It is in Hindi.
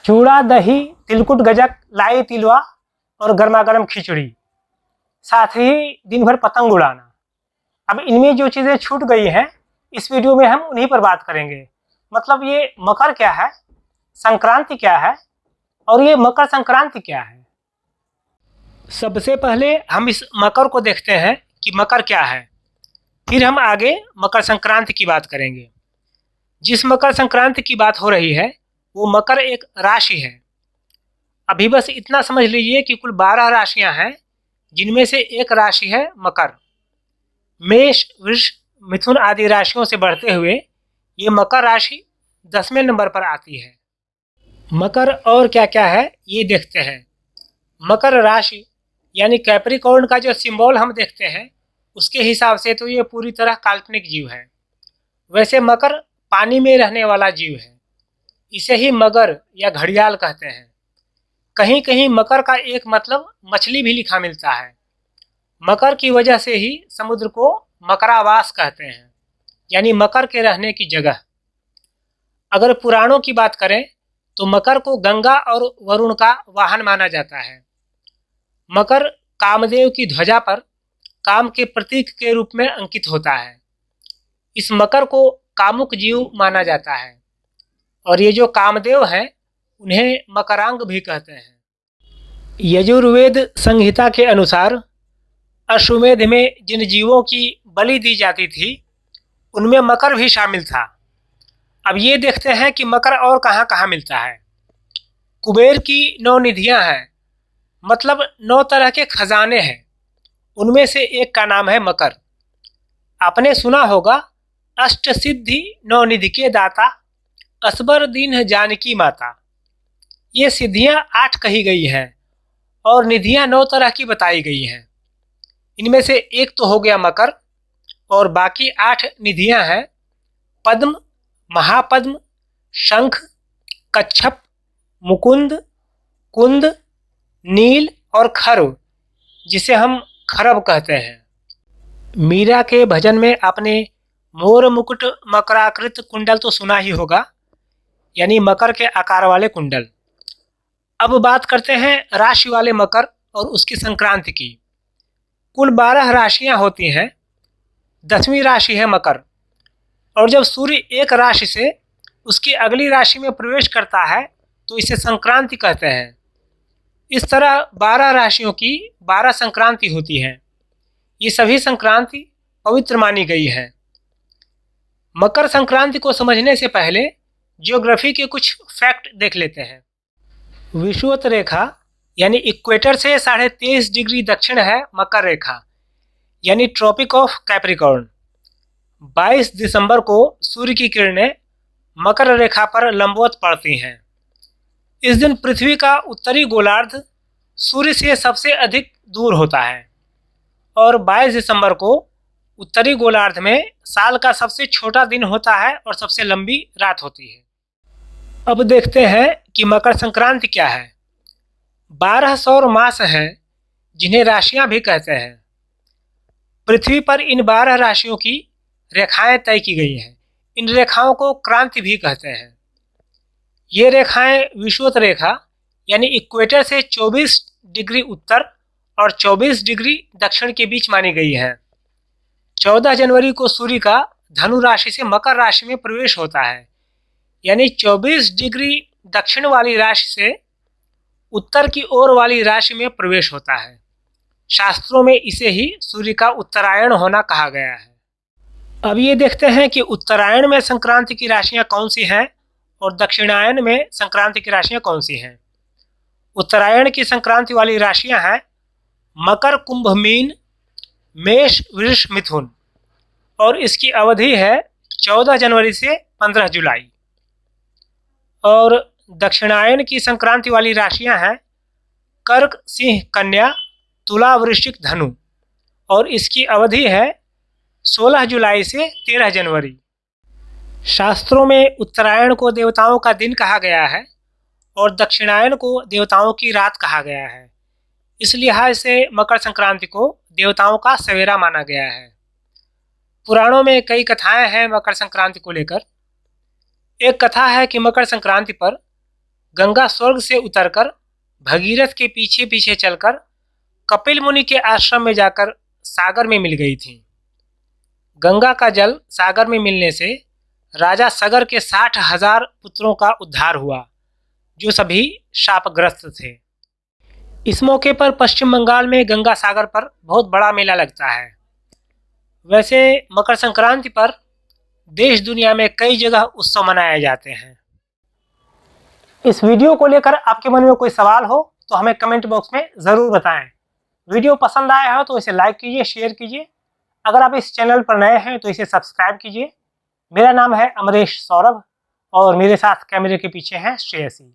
चूड़ा, दही, तिलकुट, गजक, लाई तिलवा और गर्मा गर्म खिचड़ी, साथ ही दिन भर पतंग उड़ाना। अब इनमें जो चीज़ें छूट गई हैं, इस वीडियो में हम उन्हीं पर बात करेंगे। मतलब ये मकर क्या है, संक्रांति क्या है और ये मकर संक्रांति क्या है। सबसे पहले हम इस मकर को देखते हैं कि मकर क्या है, फिर हम आगे मकर संक्रांति की बात करेंगे। जिस मकर संक्रांति की बात हो रही है वो मकर एक राशि है। अभी बस इतना समझ लीजिए कि कुल 12 राशियां हैं, जिनमें से एक राशि है मकर। मेष, वृष, मिथुन आदि राशियों से बढ़ते हुए ये मकर राशि 10वें नंबर पर आती है। मकर और क्या क्या है ये देखते हैं। मकर राशि यानी कैप्रिकॉर्न का जो सिंबल हम देखते हैं उसके हिसाब से तो ये पूरी तरह काल्पनिक जीव है। वैसे मकर पानी में रहने वाला जीव है, इसे ही मगर या घड़ियाल कहते हैं। कहीं कहीं मकर का एक मतलब मछली भी लिखा मिलता है। मकर की वजह से ही समुद्र को मकरावास कहते हैं, यानी मकर के रहने की जगह। अगर पुराणों की बात करें तो मकर को गंगा और वरुण का वाहन माना जाता है। मकर कामदेव की ध्वजा पर काम के प्रतीक के रूप में अंकित होता है। इस मकर को कामुक जीव माना जाता है और ये जो कामदेव हैं उन्हें मकरांग भी कहते हैं। यजुर्वेद संहिता के अनुसार अश्वमेध में जिन जीवों की बलि दी जाती थी उनमें मकर भी शामिल था। अब ये देखते हैं कि मकर और कहाँ कहाँ मिलता है। कुबेर की 9 निधियाँ हैं, मतलब 9 तरह के खजाने हैं, उनमें से एक का नाम है मकर। आपने सुना होगा अष्ट सिद्धि 9 निधि के दाता, असबर दीन जानकी माता। ये सिद्धियां 8 कही गई हैं और निधियां 9 तरह की बताई गई हैं। इनमें से एक तो हो गया मकर और बाकी 8 निधियां हैं पद्म, महापद्म, शंख, कच्छप, मुकुंद, कुंद, नील और खर्व, जिसे हम खरब कहते हैं। मीरा के भजन में आपने मोर मुकुट मकराकृत कुंडल तो सुना ही होगा, यानी मकर के आकार वाले कुंडल। अब बात करते हैं राशि वाले मकर और उसकी संक्रांति की। कुल 12 राशियां होती हैं, 10वीं राशि है मकर। और जब सूर्य एक राशि से उसकी अगली राशि में प्रवेश करता है तो इसे संक्रांति कहते हैं। इस तरह 12 राशियों की 12 संक्रांति होती हैं। ये सभी संक्रांति पवित्र मानी गई है। मकर संक्रांति को समझने से पहले ज्योग्राफी के कुछ फैक्ट देख लेते हैं। विषुवत रेखा यानी इक्वेटर से 23.5 डिग्री दक्षिण है मकर रेखा, यानी ट्रॉपिक ऑफ कैप्रिकॉर्न। 22 दिसंबर को सूर्य की किरणें मकर रेखा पर लंबवत पड़ती हैं। इस दिन पृथ्वी का उत्तरी गोलार्ध सूर्य से सबसे अधिक दूर होता है और 22 दिसंबर को उत्तरी गोलार्ध में साल का सबसे छोटा दिन होता है और सबसे लंबी रात होती है। अब देखते हैं कि मकर संक्रांति क्या है। 12 सौर मास हैं जिन्हें राशियां भी कहते हैं। पृथ्वी पर इन 12 राशियों की रेखाएं तय की गई हैं। इन रेखाओं को क्रांति भी कहते हैं। ये रेखाएं विषुवत रेखा यानी इक्वेटर से 24 डिग्री उत्तर और 24 डिग्री दक्षिण के बीच मानी गई है। 14 जनवरी को सूर्य का धनु राशि से मकर राशि में प्रवेश होता है, यानी 24 डिग्री दक्षिण वाली राशि से उत्तर की ओर वाली राशि में प्रवेश होता है। शास्त्रों में इसे ही सूर्य का उत्तरायण होना कहा गया है। अब ये देखते हैं कि उत्तरायण में संक्रांति की राशियां कौन सी हैं और दक्षिणायन में संक्रांति की राशियां कौन सी हैं। उत्तरायण की संक्रांति वाली राशियां हैं मकर, कुंभ, मीन, मेष, वृष, मिथुन और इसकी अवधि है 14 जनवरी से 15 जुलाई। और दक्षिणायन की संक्रांति वाली राशियां हैं कर्क, सिंह, कन्या, तुला, वृश्चिक, धनु और इसकी अवधि है 16 जुलाई से 13 जनवरी। शास्त्रों में उत्तरायण को देवताओं का दिन कहा गया है और दक्षिणायन को देवताओं की रात कहा गया है। इस लिहाज से मकर संक्रांति को देवताओं का सवेरा माना गया है। पुराणों में कई कथाएं हैं मकर संक्रांति को लेकर। एक कथा है कि मकर संक्रांति पर गंगा स्वर्ग से उतरकर भगीरथ के पीछे पीछे चलकर कपिल मुनि के आश्रम में जाकर सागर में मिल गई थी। गंगा का जल सागर में मिलने से राजा सगर के 60,000 पुत्रों का उद्धार हुआ, जो सभी शापग्रस्त थे। इस मौके पर पश्चिम बंगाल में गंगा सागर पर बहुत बड़ा मेला लगता है। वैसे मकर संक्रांति पर देश दुनिया में कई जगह उत्सव मनाए जाते हैं। इस वीडियो को लेकर आपके मन में कोई सवाल हो तो हमें कमेंट बॉक्स में ज़रूर बताएं। वीडियो पसंद आया हो तो इसे लाइक कीजिए, शेयर कीजिए। अगर आप इस चैनल पर नए हैं तो इसे सब्सक्राइब कीजिए। मेरा नाम है अमरेश सौरभ और मेरे साथ कैमरे के पीछे हैं श्रेयसी।